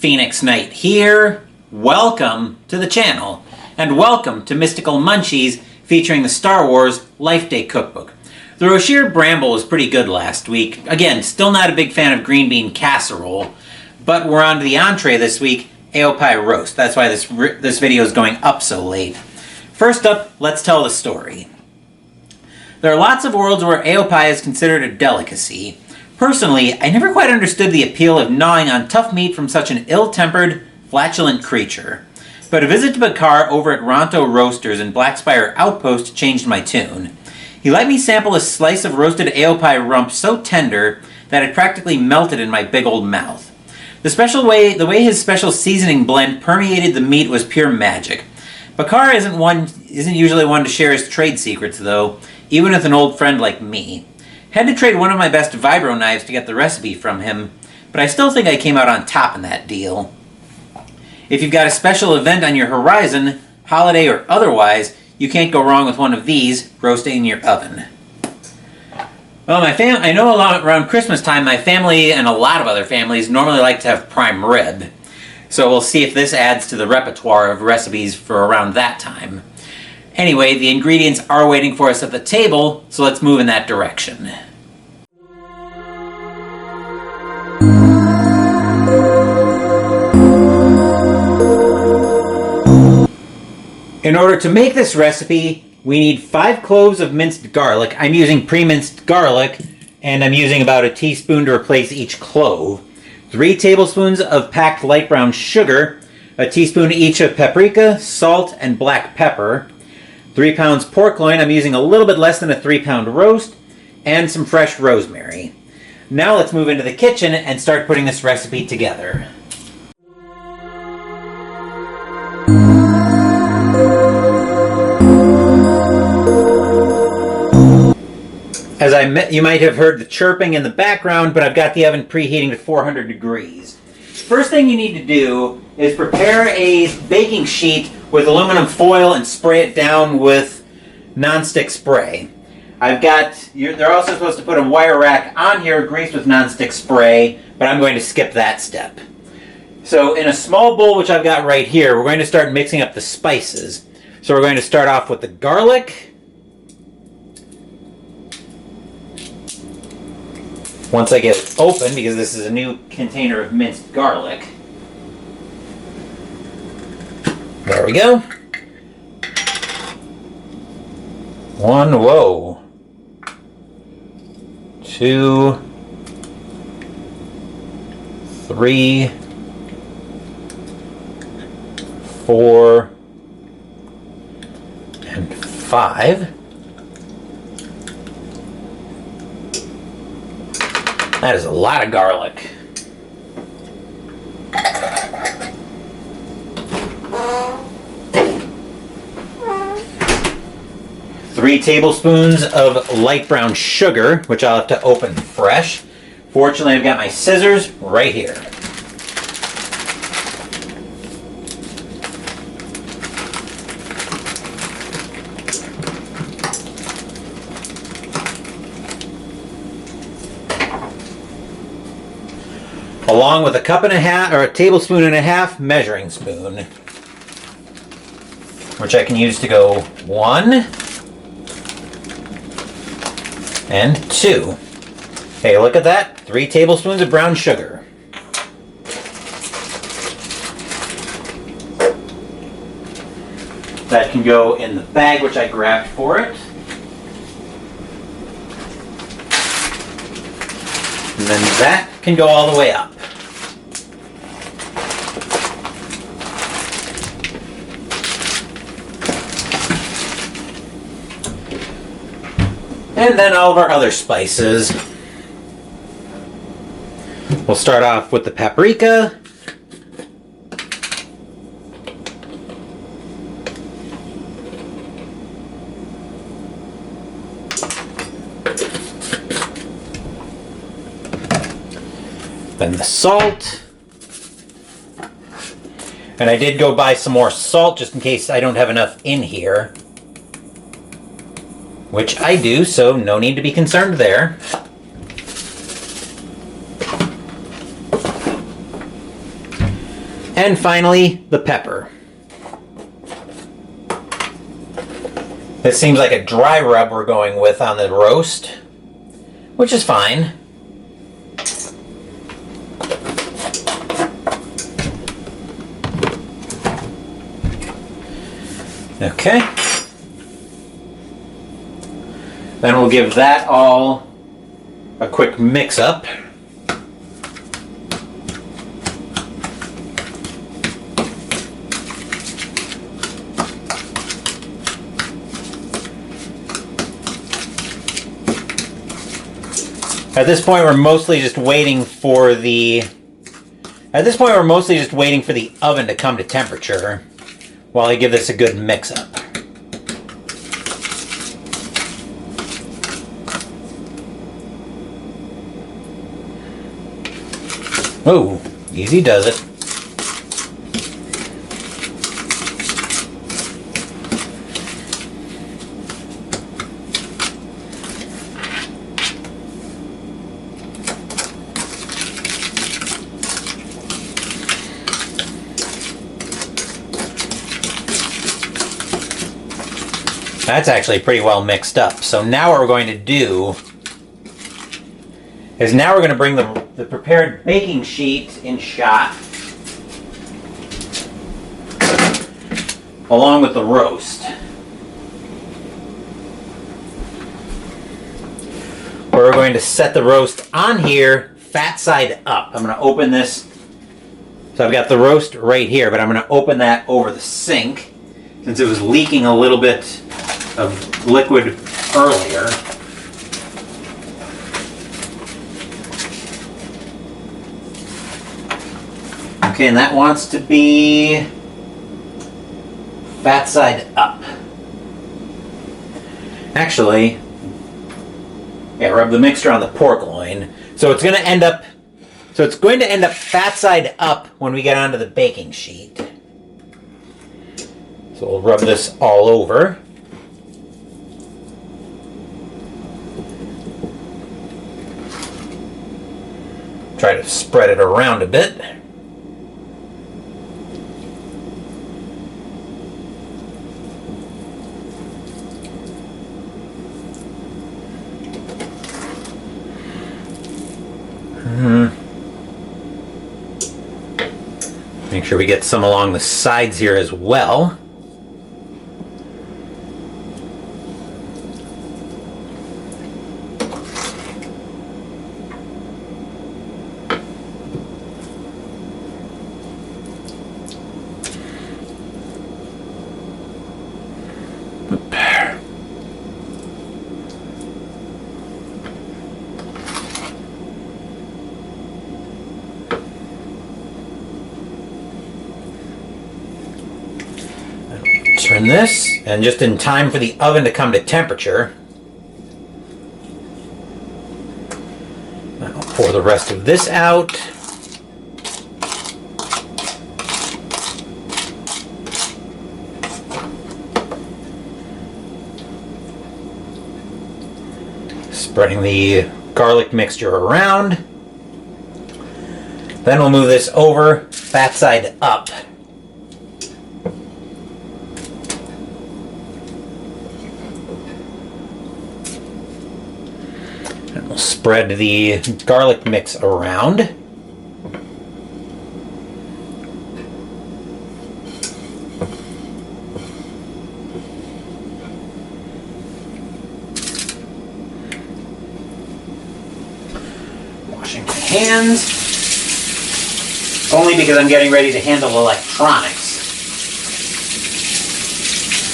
Phoenix Knight here. Welcome to the channel, and welcome to Mystical Munchies featuring the Star Wars Life Day Cookbook. The Rocher Bramble was pretty good last week. Again, still not a big fan of green bean casserole, but we're on to the entree this week, Eopie Roast. That's why this video is going up so late. First up, let's tell the story. There are lots of worlds where Eopie is considered a delicacy. Personally, I never quite understood the appeal of gnawing on tough meat from such an ill-tempered, flatulent creature. But a visit to Bakar over at Ronto Roasters in Blackspire Outpost changed my tune. He let me sample a slice of roasted Eopie rump so tender that it practically melted in my big old mouth. The way his special seasoning blend permeated the meat was pure magic. Bakar isn't usually one to share his trade secrets, though, even with an old friend like me. Had to trade one of my best vibro knives to get the recipe from him, but I still think I came out on top in that deal. If you've got a special event on your horizon, holiday or otherwise, you can't go wrong with one of these roasting in your oven. Well, I know around Christmas time, my family and a lot of other families normally like to have prime rib. So we'll see if this adds to the repertoire of recipes for around that time. Anyway, the ingredients are waiting for us at the table, so let's move in that direction. In order to make this recipe, we need 5 cloves of minced garlic. I'm using pre-minced garlic, and I'm using about a teaspoon to replace each clove. 3 tablespoons of packed light brown sugar, a teaspoon each of paprika, salt, and black pepper, 3 pounds pork loin. I'm using a little bit less than a 3-pound roast, and some fresh rosemary. Now let's move into the kitchen and start putting this recipe together. As you might have heard the chirping in the background, but I've got the oven preheating to 400 degrees. First thing you need to do is prepare a baking sheet with aluminum foil and spray it down with nonstick spray. They're also supposed to put a wire rack on here greased with nonstick spray, but I'm going to skip that step. So in a small bowl, which I've got right here, we're going to start mixing up the spices. So we're going to start off with the garlic. Once I get it open, because this is a new container of minced garlic. There we go. 1, whoa. 2, 3, 4, and 5. That is a lot of garlic. Three tablespoons of light brown sugar, which I'll have to open fresh. Fortunately, I've got my scissors right here. Along with a cup and a half, or a tablespoon and a half measuring spoon, which I can use to go 1 and 2. Hey, look at that. 3 tablespoons of brown sugar. That can go in the bag, which I grabbed for it. And then that can go all the way up. And then all of our other spices. We'll start off with the paprika. Then the salt. And I did go buy some more salt just in case I don't have enough in here. Which I do, so no need to be concerned there. And finally, the pepper. This seems like a dry rub we're going with on the roast, which is fine. Okay. Then we'll give that all a quick mix up. At this point, we're mostly just waiting for the oven to come to temperature while I give this a good mix up. Oh, easy does it. That's actually pretty well mixed up. So now what we're going to do is now we're going to bring the prepared baking sheet in shot along with the roast. We're going to set the roast on here, fat side up. I'm going to open this. So I've got the roast right here, but I'm going to open that over the sink since it was leaking a little bit of liquid earlier. Okay, and that wants to be fat side up. Actually, yeah, rub the mixture on the pork loin. So it's going to end up fat side up when we get onto the baking sheet. So we'll rub this all over. Try to spread it around a bit. Make sure we get some along the sides here as well. Turn this, and just in time for the oven to come to temperature, I'll pour the rest of this out. Spreading the garlic mixture around. Then we'll move this over, fat side up. And we'll spread the garlic mix around. Washing my hands. Only because I'm getting ready to handle electronics.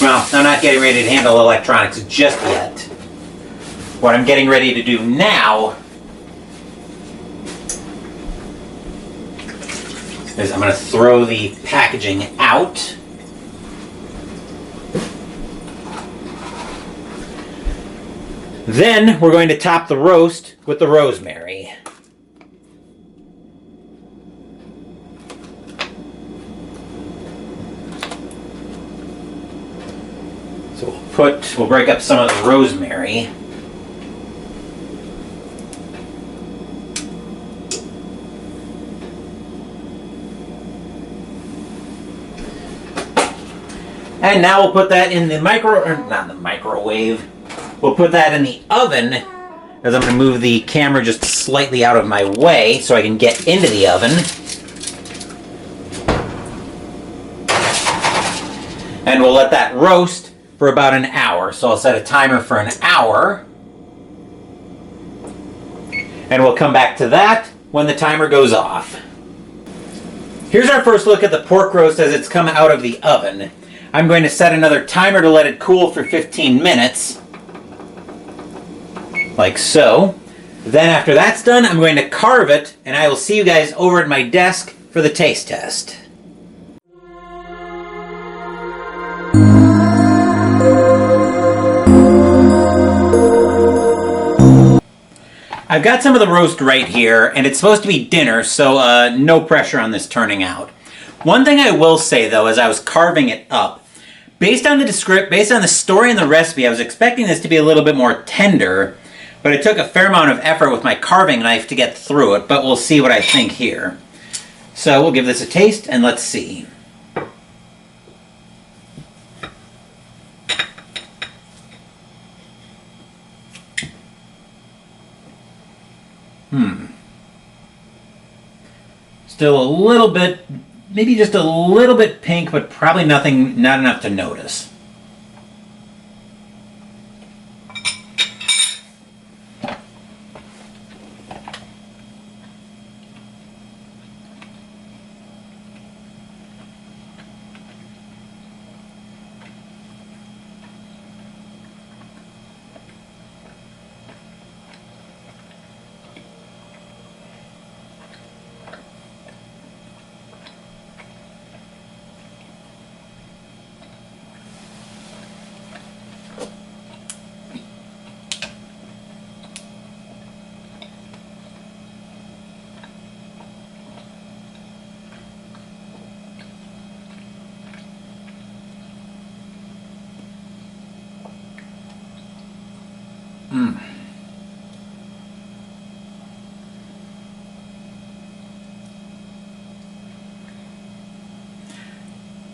Well, I'm not getting ready to handle electronics just yet. What I'm getting ready to do now is I'm going to throw the packaging out. Then we're going to top the roast with the rosemary. So we'll break up some of the rosemary. And now we'll put that in the not the microwave. We'll put that in the oven, as I'm going to move the camera just slightly out of my way so I can get into the oven. And we'll let that roast for about an hour. So I'll set a timer for an hour. And we'll come back to that when the timer goes off. Here's our first look at the pork roast as it's come out of the oven. I'm going to set another timer to let it cool for 15 minutes. Like so. Then after that's done, I'm going to carve it, and I will see you guys over at my desk for the taste test. I've got some of the roast right here, and it's supposed to be dinner, so no pressure on this turning out. One thing I will say, though, as I was carving it up, based on the story and the recipe, I was expecting this to be a little bit more tender, but it took a fair amount of effort with my carving knife to get through it, but we'll see what I think here. So we'll give this a taste, and let's see. Still a little bit, maybe just a little bit pink, but probably not enough to notice.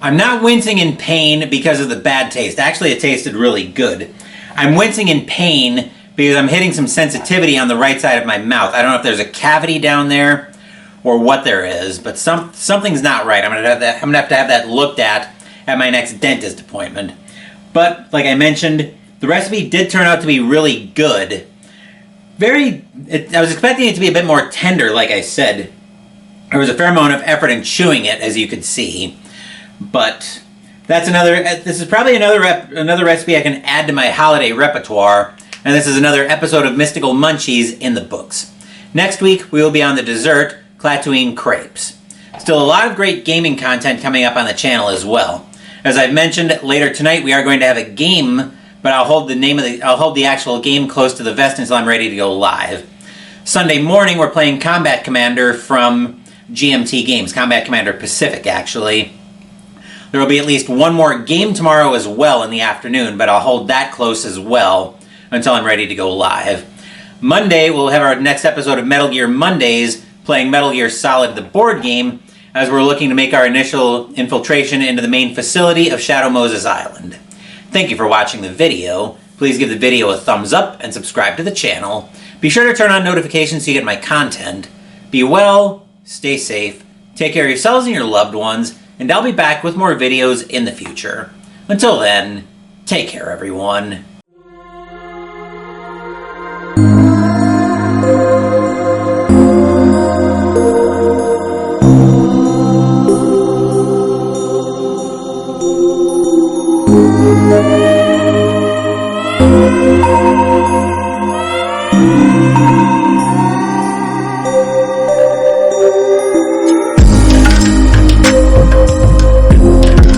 I'm not wincing in pain because of the bad taste. Actually, it tasted really good. I'm wincing in pain because I'm hitting some sensitivity on the right side of my mouth. I don't know if there's a cavity down there or what there is, but something's not right. I'm gonna have to have that looked at my next dentist appointment. But like I mentioned, the recipe did turn out to be really good. I was expecting it to be a bit more tender, like I said. There was a fair amount of effort in chewing it, as you could see. But this is probably another recipe I can add to my holiday repertoire, and this is another episode of Mystical Munchies in the books. Next week, we will be on the dessert, Clatoine crepes. Still a lot of great gaming content coming up on the channel as well. As I've mentioned, later tonight we are going to have a game, but I'll hold the actual game close to the vest until I'm ready to go live. Sunday morning, we're playing Combat Commander from GMT Games, Combat Commander Pacific, actually. There will be at least one more game tomorrow as well in the afternoon, but I'll hold that close as well until I'm ready to go live. Monday, we'll have our next episode of Metal Gear Mondays, playing Metal Gear Solid, the board game, as we're looking to make our initial infiltration into the main facility of Shadow Moses Island. Thank you for watching the video. Please give the video a thumbs up and subscribe to the channel. Be sure to turn on notifications so you get my content. Be well, stay safe, take care of yourselves and your loved ones, and I'll be back with more videos in the future. Until then, take care everyone.